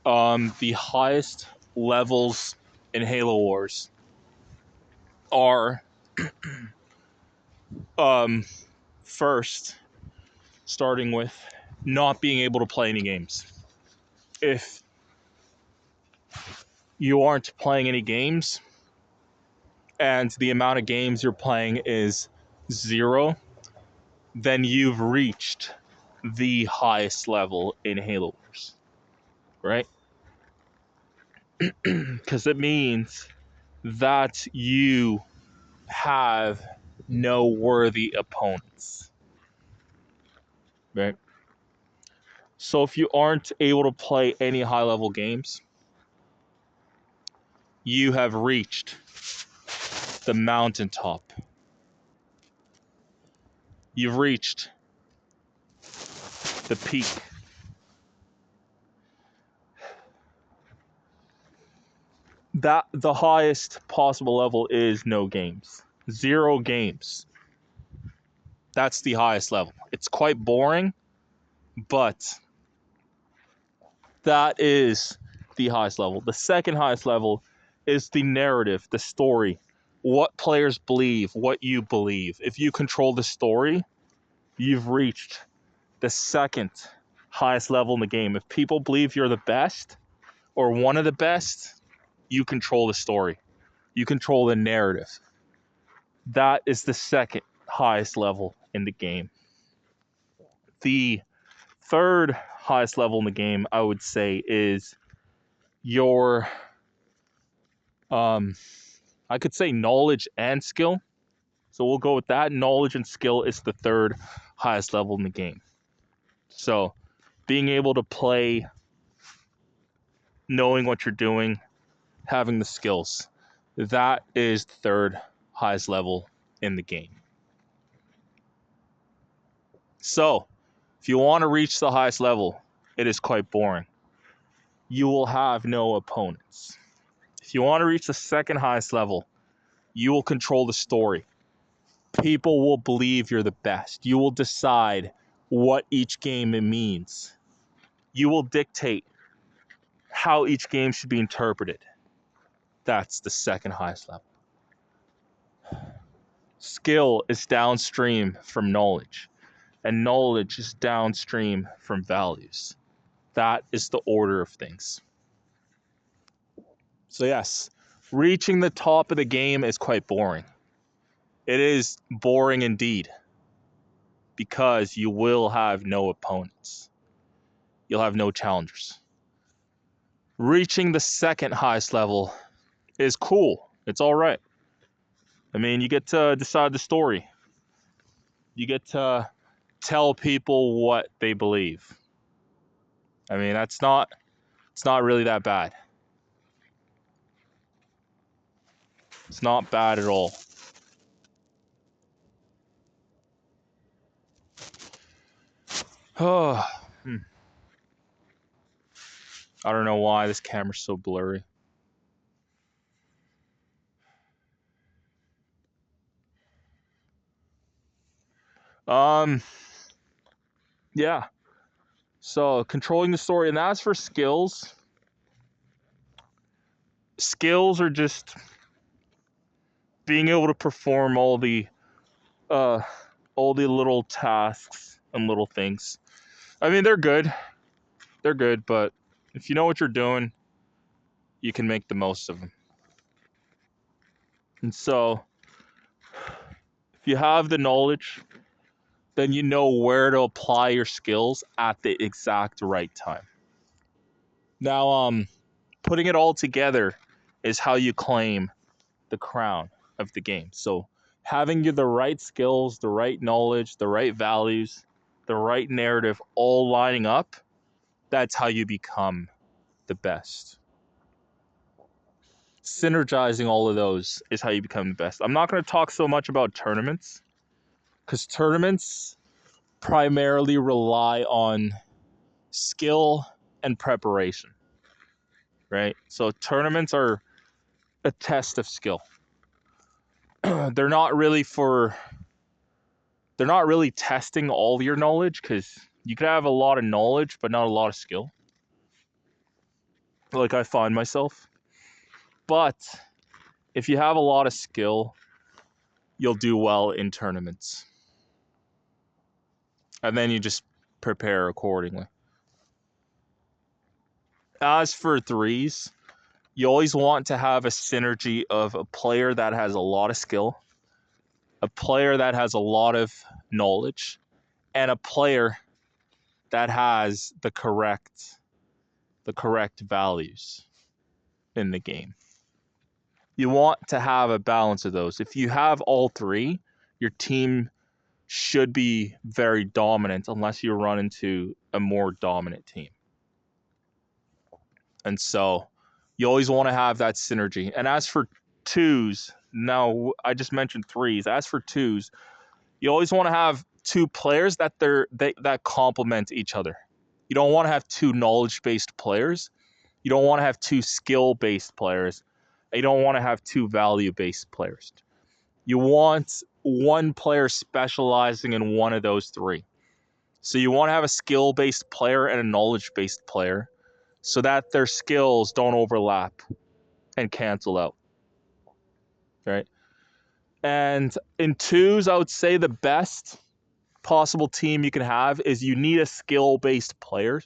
The highest levels in Halo Wars are um, first, starting with not being able to play any games. If you aren't playing any games and the amount of games you're playing is 0, then you've reached the highest level in Halo Wars, right? Because it means that you have no worthy opponents, right? So if you aren't able to play any high level games, you have reached the mountaintop. You've reached the peak. That the highest possible level is no games. 0 games. That's the highest level. It's quite boring, but that is the highest level. The second highest level is the narrative, the story, what players believe, what you believe. If you control the story, you've reached the second highest level in the game. If people believe you're the best or one of the best, you control the story. You control the narrative. That is the second highest level in the game. The third highest level in the game, I would say, is your I could say knowledge and skill. So we'll go with that. Knowledge and skill is the third highest level in the game. So being able to play, knowing what you're doing, having the skills, that is the third highest level in the game. So if you want to reach the highest level, it is quite boring. You will have no opponents. If you want to reach the second highest level, you will control the story. People will believe you're the best. You will decide what each game means. You will dictate how each game should be interpreted. That's the second highest level. Skill is downstream from knowledge, and knowledge is downstream from values. That is the order of things. So, yes, reaching the top of the game is quite boring. It is boring indeed because you will have no opponents. You'll have no challengers. Reaching the second highest level is cool. It's all right. I mean, you get to decide the story. You get to tell people what they believe. I mean, it's not really that bad. It's not bad at all. Oh, I don't know why this camera's so blurry. Yeah. So controlling the story, and as for skills, skills are just being able to perform uh all the little tasks and little things. I mean, they're good. They're good, but if you know what you're doing, you can make the most of them. And so, if you have the knowledge, then you know where to apply your skills at the exact right time. Now, putting it all together is how you claim the crown of the game. So, having the right skills, the right knowledge, the right values, the right narrative all lining up, that's how you become the best. Synergizing all of those is how you become the best. I'm not going to talk so much about tournaments because tournaments primarily rely on skill and preparation, right? So tournaments are a test of skill. they're not really for they're not really testing all your knowledge because you could have a lot of knowledge but not a lot of skill. like I find myself. But if you have a lot of skill, you'll do well in tournaments. And then you just prepare accordingly. As for threes, you always want to have a synergy of a player that has a lot of skill, a player that has a lot of knowledge, and a player that has the correct values in the game. You want to have a balance of those. If you have all three, your team should be very dominant unless you run into a more dominant team. And so you always want to have that synergy. And as for twos, now I just mentioned threes. As for twos, you always want to have two players that complement each other. You don't want to have two knowledge-based players. You don't want to have two skill-based players. You don't want to have two value-based players. You want one player specializing in one of those three. So you want to have a skill-based player and a knowledge-based player so that their skills don't overlap and cancel out, right? And in twos, I would say the best possible team you can have is you need a skill-based player.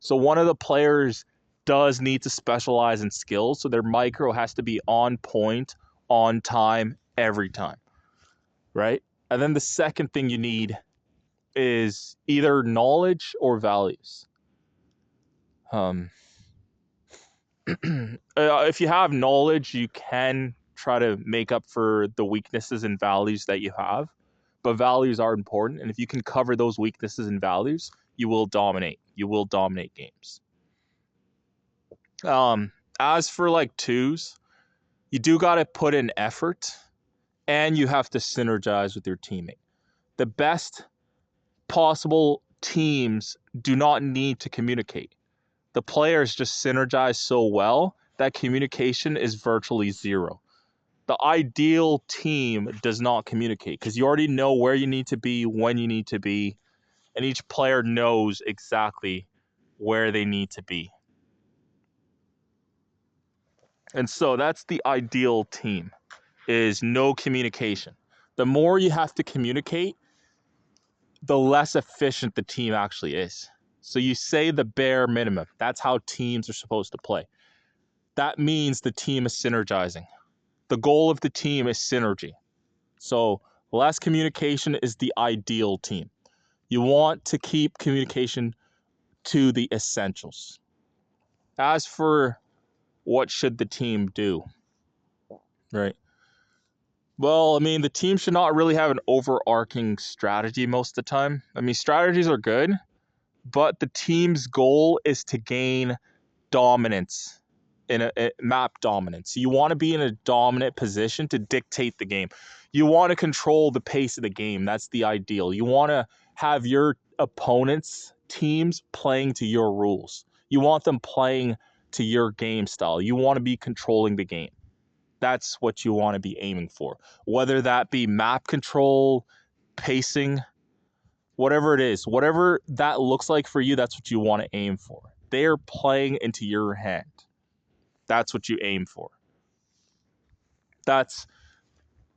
So one of the players does need to specialize in skills, so their micro has to be on point, on time, every time, right? And then the second thing you need is either knowledge or values. If you have knowledge, you can try to make up for the weaknesses and values that you have, but values are important, and if you can cover those weaknesses and values, you will dominate. You will dominate games. As for like twos, you do got to put in effort, and you have to synergize with your teammate. The best possible teams do not need to communicate. The players just synergize so well that communication is virtually zero. The ideal team does not communicate because you already know where you need to be, when you need to be, and each player knows exactly where they need to be. And so that's the ideal team, is no communication. The more you have to communicate, the less efficient the team actually is. So you say the bare minimum. That's how teams are supposed to play. That means the team is synergizing. The goal of the team is synergy. So less communication is the ideal team. You want to keep communication to the essentials. As for what should the team do, right? Well, I mean, the team should not really have an overarching strategy most of the time. I mean, strategies are good, but the team's goal is to gain dominance in a map dominance. You want to be in a dominant position to dictate the game. You want to control the pace of the game. That's the ideal. You want to have your opponents' teams playing to your rules. You want them playing to your game style. You want to be controlling the game. That's what you want to be aiming for. Whether that be map control, pacing, whatever it is, whatever that looks like for you, that's what you want to aim for. They are playing into your hand. That's what you aim for. That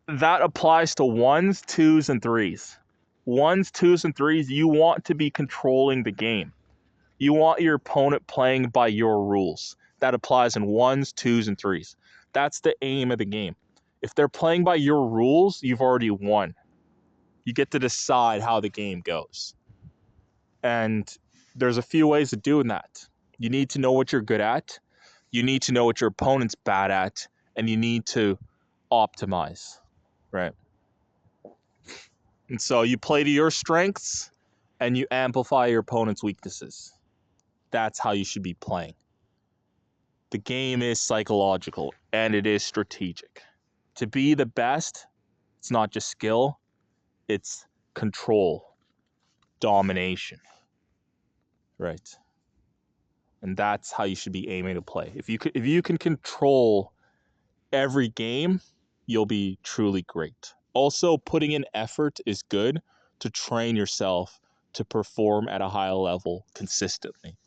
applies to ones, twos, and threes. Ones, twos, and threes, you want to be controlling the game. You want your opponent playing by your rules. That applies in ones, twos, and threes. That's the aim of the game. If they're playing by your rules, you've already won. You get to decide how the game goes. And there's a few ways of doing that. You need to know what you're good at. You need to know what your opponent's bad at, and you need to optimize, right? And so you play to your strengths and you amplify your opponent's weaknesses. That's how you should be playing. The game is psychological and it is strategic. To be the best, it's not just skill, it's control, domination, right? And that's how you should be aiming to play. If you can control every game, you'll be truly great. Also, putting in effort is good to train yourself to perform at a high level consistently.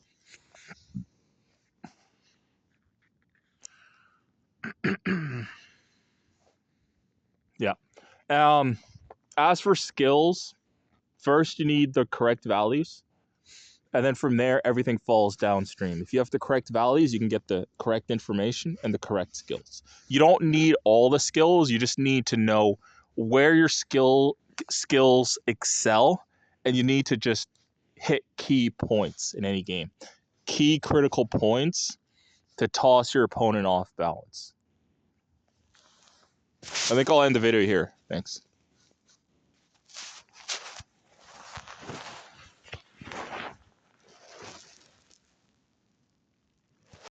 Yeah. As for skills, first you need the correct values. And then from there, everything falls downstream. If you have the correct values, you can get the correct information and the correct skills. You don't need all the skills. You just need to know where your skills excel, and you need to just hit key points in any game. Key critical points to toss your opponent off balance. I think I'll end the video here. Thanks.